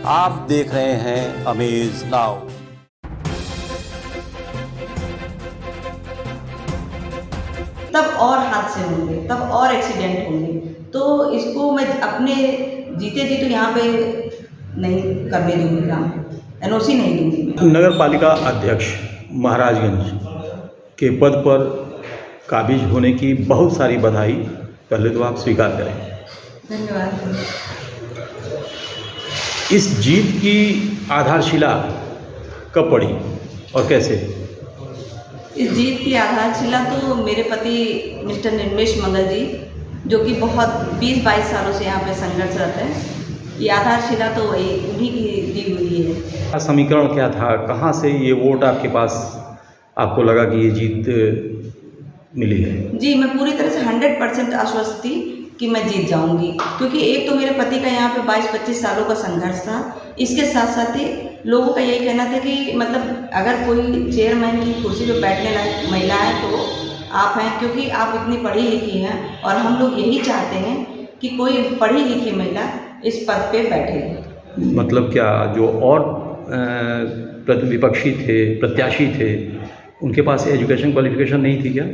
आप देख रहे हैं अमेज नाउ। तब और हादसे होंगे, तब और एक्सीडेंट होंगे, तो इसको मैं अपने जीते जी तो यहाँ पे नहीं करने दूंगी, काम एनओसी नहीं दूंगी। नगर पालिका अध्यक्ष महाराजगंज के पद पर काबिज होने की बहुत सारी बधाई। पहले तो आप स्वीकार करें। धन्यवाद। इस जीत की आधारशिला कब पड़ी और कैसे? इस जीत की आधारशिला तो मेरे पति मिस्टर निर्मेश मंगल जी, जो कि बहुत 20-22 सालों से यहाँ पे संघर्षरत है, ये आधारशिला तो वही उन्हीं की दी हुई है। समीकरण क्या था, कहाँ से ये वोट आपके पास आपको लगा कि ये जीत मिली है? जी, मैं पूरी तरह से 100% आश्वस्त थी कि मैं जीत जाऊंगी, क्योंकि एक तो मेरे पति का यहाँ पे 22-25 सालों का संघर्ष था। इसके साथ साथ ही लोगों का यही कहना था कि मतलब अगर कोई चेयरमैन की कुर्सी पे बैठने लायक महिला है तो आप हैं, क्योंकि आप इतनी पढ़ी लिखी हैं और हम लोग यही चाहते हैं कि कोई पढ़ी लिखी महिला इस पद पे बैठे। मतलब क्या जो और विपक्षी थे, प्रत्याशी थे, उनके पास एजुकेशन क्वालिफिकेशन नहीं थी क्या?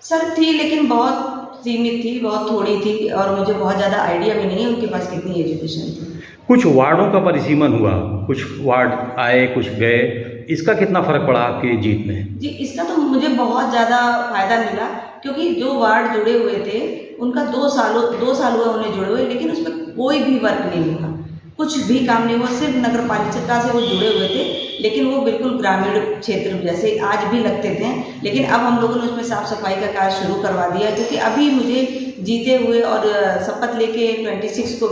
सर थी, लेकिन बहुत सीमित थी, बहुत थोड़ी थी, और मुझे बहुत ज़्यादा आइडिया भी नहीं है उनके पास कितनी एजुकेशन थी। कुछ वार्डों का परिसीमन हुआ, कुछ वार्ड आए, कुछ गए, इसका कितना फर्क पड़ा आपकी जीत में? जी, इसका तो मुझे बहुत ज़्यादा फायदा मिला, क्योंकि जो वार्ड जुड़े हुए थे उनका 2 साल हुआ उन्हें जुड़े हुए, लेकिन उसमें कोई भी वर्क नहीं हुआ, कुछ भी काम नहीं हुआ। सिर्फ नगर पालिका से वो जुड़े हुए थे, लेकिन वो बिल्कुल ग्रामीण क्षेत्र जैसे आज भी लगते थे। लेकिन अब हम लोगों ने उसमें साफ सफाई का कार्य शुरू करवा दिया, क्योंकि अभी मुझे जीते हुए और शपथ लेके 26 को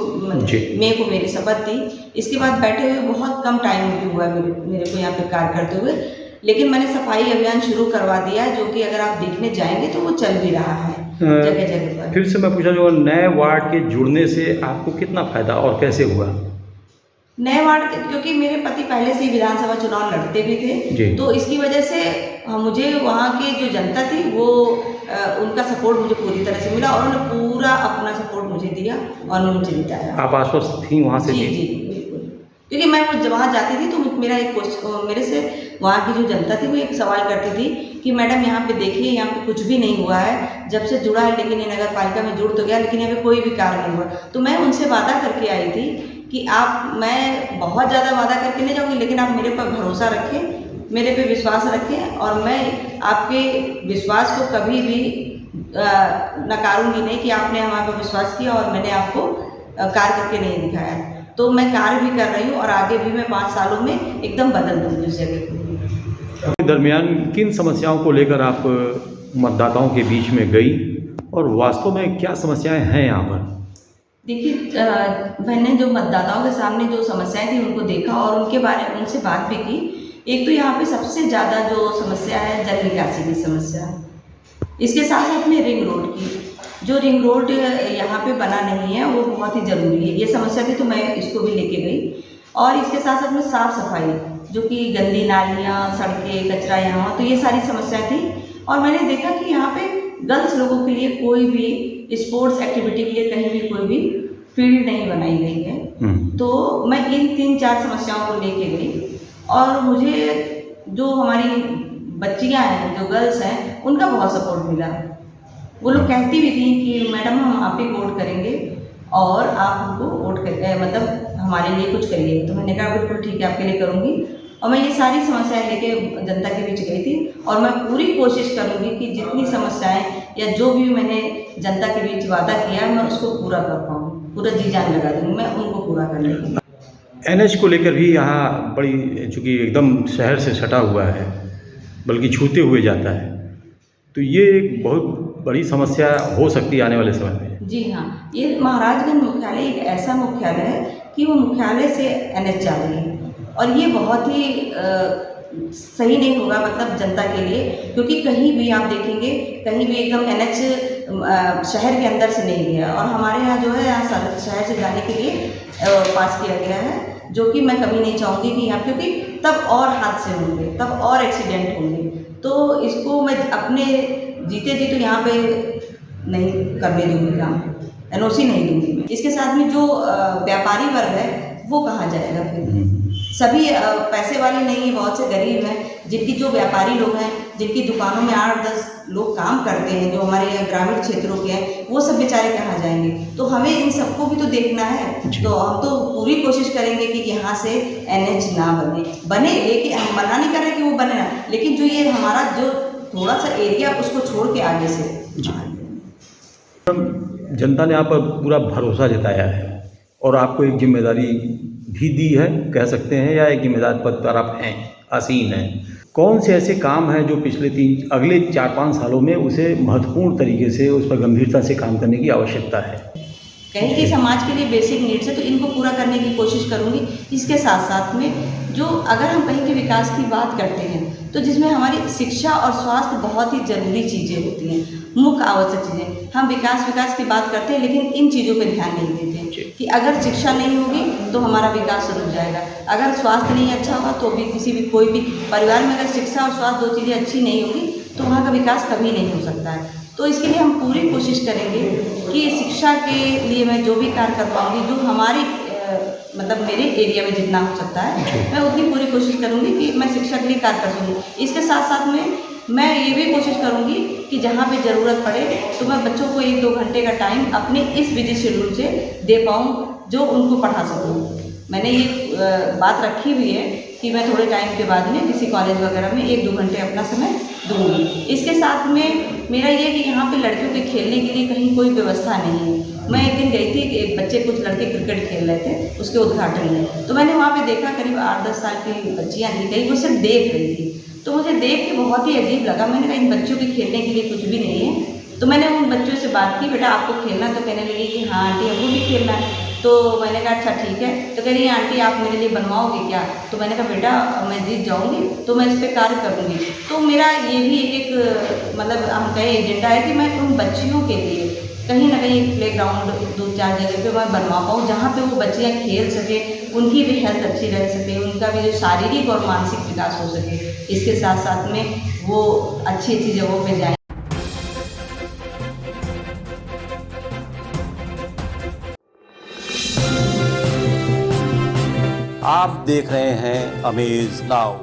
मई को मेरी शपथ थी। इसके बाद बैठे हुए बहुत कम टाइम भी हुआ मेरे को यहाँ पे कार्य करते हुए, लेकिन मैंने सफाई अभियान शुरू करवा दिया, जो कि अगर आप देखने जाएंगे तो वो चल भी रहा है जगह जगह पर। फिर से मैं पूछा, जो नए वार्ड के जुड़ने से आपको कितना फायदा और कैसे हुआ? नए वार्ड, क्योंकि मेरे पति पहले से ही विधानसभा चुनाव लड़ते भी थे, तो इसकी वजह से मुझे वहाँ की जो जनता थी वो उनका सपोर्ट मुझे पूरी तरह से मिला, और उन्होंने पूरा अपना सपोर्ट मुझे दिया और मुझे जिताया। आप आश्वस्त थी वहाँ से? जी बिल्कुल, क्योंकि मैं वहाँ जाती थी तो मेरा एक क्वेश्चन, मेरे से वहाँ की जो जनता थी वो एक सवाल करती थी कि मैडम यहाँ पे देखिए, यहाँ पे कुछ भी नहीं हुआ है, जब से जुड़ा है, लेकिन ये नगर पालिका में जुड़ तो गया, लेकिन यहाँ पे कोई भी कार्य नहीं हुआ। तो मैं उनसे वादा करके आई थी कि मैं बहुत ज़्यादा वादा करके नहीं जाऊँगी, लेकिन आप मेरे पर भरोसा रखें, मेरे पे विश्वास रखें, और मैं आपके विश्वास को कभी भी नकारूंगी नहीं कि आपने हमारे पर विश्वास किया और मैंने आपको कार्य करके नहीं दिखाया। तो मैं कार्य भी कर रही हूँ, और आगे भी मैं 5 सालों में एकदम बदल दूँगी उस जगह को। दरमियान किन समस्याओं को लेकर आप मतदाताओं के बीच में गई और वास्तव में क्या समस्याएं हैं यहाँ पर? देखिए, मैंने जो मतदाताओं के सामने जो समस्याएं थी उनको देखा और उनसे बात भी की। एक तो यहाँ पे सबसे ज़्यादा जो समस्या है जल निकासी की समस्या, इसके साथ साथ में रिंग रोड की, जो रिंग रोड यहाँ पे बना नहीं है वो बहुत ही ज़रूरी है, ये समस्या थी, तो मैं इसको भी लेके गई। और इसके साथ साथ में साफ़ सफाई, जो कि गंदी नालियाँ, सड़कें, कचरा यहाँ, तो ये सारी समस्याएं थी। और मैंने देखा कि यहाँ पे गर्ल्स लोगों के लिए कोई भी स्पोर्ट्स एक्टिविटी के लिए कहीं भी कोई भी फील्ड नहीं बनाई गई है। तो मैं इन 3-4 समस्याओं को लेके गई, और मुझे जो हमारी बच्चियां हैं, जो गर्ल्स हैं, उनका बहुत सपोर्ट मिला। वो लोग कहती भी थी कि मैडम हम आप ही वोट करेंगे और आप हमको वोट कर मतलब हमारे लिए कुछ करिए। तो मैंने कहा बिल्कुल ठीक है, आपके लिए करूँगी। और मैं ये सारी समस्याएं लेके जनता के बीच गई थी, और मैं पूरी कोशिश करूँगी कि जितनी समस्याएं या जो भी मैंने जनता के बीच वादा किया है मैं उसको पूरा कर पाऊँ, पूरा जी जान लगा दूँगी मैं उनको पूरा करने की। NH को लेकर भी यहाँ बड़ी, चूँकि एकदम शहर से सटा हुआ है, बल्कि छूते हुए जाता है, तो ये एक बहुत बड़ी समस्या हो सकती है आने वाले समय में। जी हाँ, ये महाराजगंज मुख्यालय एक ऐसा मुख्यालय है कि वो मुख्यालय से NH जा रही है, और ये बहुत ही सही नहीं होगा मतलब जनता के लिए, क्योंकि कहीं भी आप देखेंगे, कहीं भी एकदम NH शहर के अंदर से नहीं गया, और हमारे यहाँ जो है यहाँ शहर से जाने के लिए पास किया गया है, जो कि मैं कभी नहीं चाहूँगी कि यहाँ, क्योंकि तब और हादसे होंगे, तब और एक्सीडेंट होंगे, तो इसको मैं अपने जीते जी तो यहाँ पे नहीं करने दूँगी, काम एनओसी नहीं दूँगी। इसके साथ में जो व्यापारी वर्ग है वो कहाँ जाएगा फिर? सभी पैसे वाले नहीं हैं, बहुत से गरीब हैं, जिनकी जो व्यापारी लोग हैं, जिनकी दुकानों में 8-10 लोग काम करते हैं, जो हमारे यहाँ ग्रामीण क्षेत्रों के हैं, वो सब बेचारे कहाँ जाएंगे? तो हमें इन सबको भी तो देखना है। तो हम तो पूरी कोशिश करेंगे कि यहाँ से NH ना बने, लेकिन हम मना नहीं कर रहे कि वो बने ना, लेकिन जो ये हमारा जो थोड़ा सा एरिया उसको छोड़ के आगे से जनता ने आप पर पूरा भरोसा जताया है और आपको एक जिम्मेदारी भी दी है, कह सकते हैं, या एक जिम्मेदार पद पर आप हैं, आसीन हैं। कौन से ऐसे काम हैं जो अगले 4-5 सालों में उसे महत्वपूर्ण तरीके से उस पर गंभीरता से काम करने की आवश्यकता है? कहीं कि समाज के लिए बेसिक नीड्स है तो इनको पूरा करने की कोशिश करूँगी। इसके साथ साथ में जो अगर हम कहीं के विकास की बात करते हैं तो जिसमें हमारी शिक्षा और स्वास्थ्य बहुत ही ज़रूरी चीज़ें होती हैं, मुख्य आवश्यक चीज़ें। हम विकास की बात करते हैं लेकिन इन चीज़ों पे ध्यान नहीं देते हैं कि अगर शिक्षा नहीं होगी तो हमारा विकास रुक जाएगा, अगर स्वास्थ्य नहीं अच्छा होगा तो भी कोई भी परिवार में अगर शिक्षा और स्वास्थ्य 2 चीज़ें अच्छी नहीं होगी तो वहाँ का विकास कभी नहीं हो सकता है। तो इसके लिए हम पूरी कोशिश करेंगे कि शिक्षा के लिए मैं जो भी कार्य कर पाऊँगी, जो हमारी मतलब मेरे एरिया में जितना हो सकता है मैं उतनी पूरी कोशिश करूँगी कि मैं शिक्षा के लिए कार्य कर सकूँ। इसके साथ साथ में मैं ये भी कोशिश करूँगी कि जहाँ पे ज़रूरत पड़े तो मैं बच्चों को 1-2 घंटे का टाइम अपने इस बिजी शेड्यूल से दे पाऊँ जो उनको पढ़ा सकूँ। मैंने ये बात रखी हुई है कि मैं थोड़े टाइम के बाद में किसी कॉलेज वगैरह में 1-2 घंटे अपना समय दूँगी। इसके साथ में मेरा ये कि यहाँ पे लड़कियों के खेलने के लिए कहीं कोई व्यवस्था नहीं है। मैं एक दिन गई थी, एक बच्चे कुछ लड़के क्रिकेट खेल रहे थे उसके उद्घाटन में, तो मैंने वहाँ पे देखा करीब 8-10 साल की बच्चियाँ थी, कहीं वो सिर्फ देख रही थी। तो मुझे देख के बहुत ही अजीब लगा। मैंने कहा इन बच्चों के खेलने के लिए कुछ भी नहीं है। तो मैंने उन बच्चों से बात की, बेटा आपको खेलना? तो कहने लगी कि हाँ आंटी हमको भी खेलना है। तो मैंने कहा अच्छा ठीक है। तो कह रही आंटी आप मेरे लिए बनवाओगे क्या? तो मैंने कहा बेटा मैं जीत जाऊँगी तो मैं इस पर कार्य करूँगी। तो मेरा ये भी एक मतलब हम कहें एजेंडा है कि मैं उन बच्चियों के लिए कहीं ना कहीं एक प्लेग्राउंड 2-4 जगह पे मैं बनवा पाऊँ जहाँ पे वो बच्चियाँ खेल सकें, उनकी भी हेल्थ अच्छी रह सके, उनका भी जो शारीरिक और मानसिक विकास हो सके। इसके साथ साथ में वो अच्छी अच्छी जगहों पे जाएँ। आप देख रहे हैं अमेज नाउ।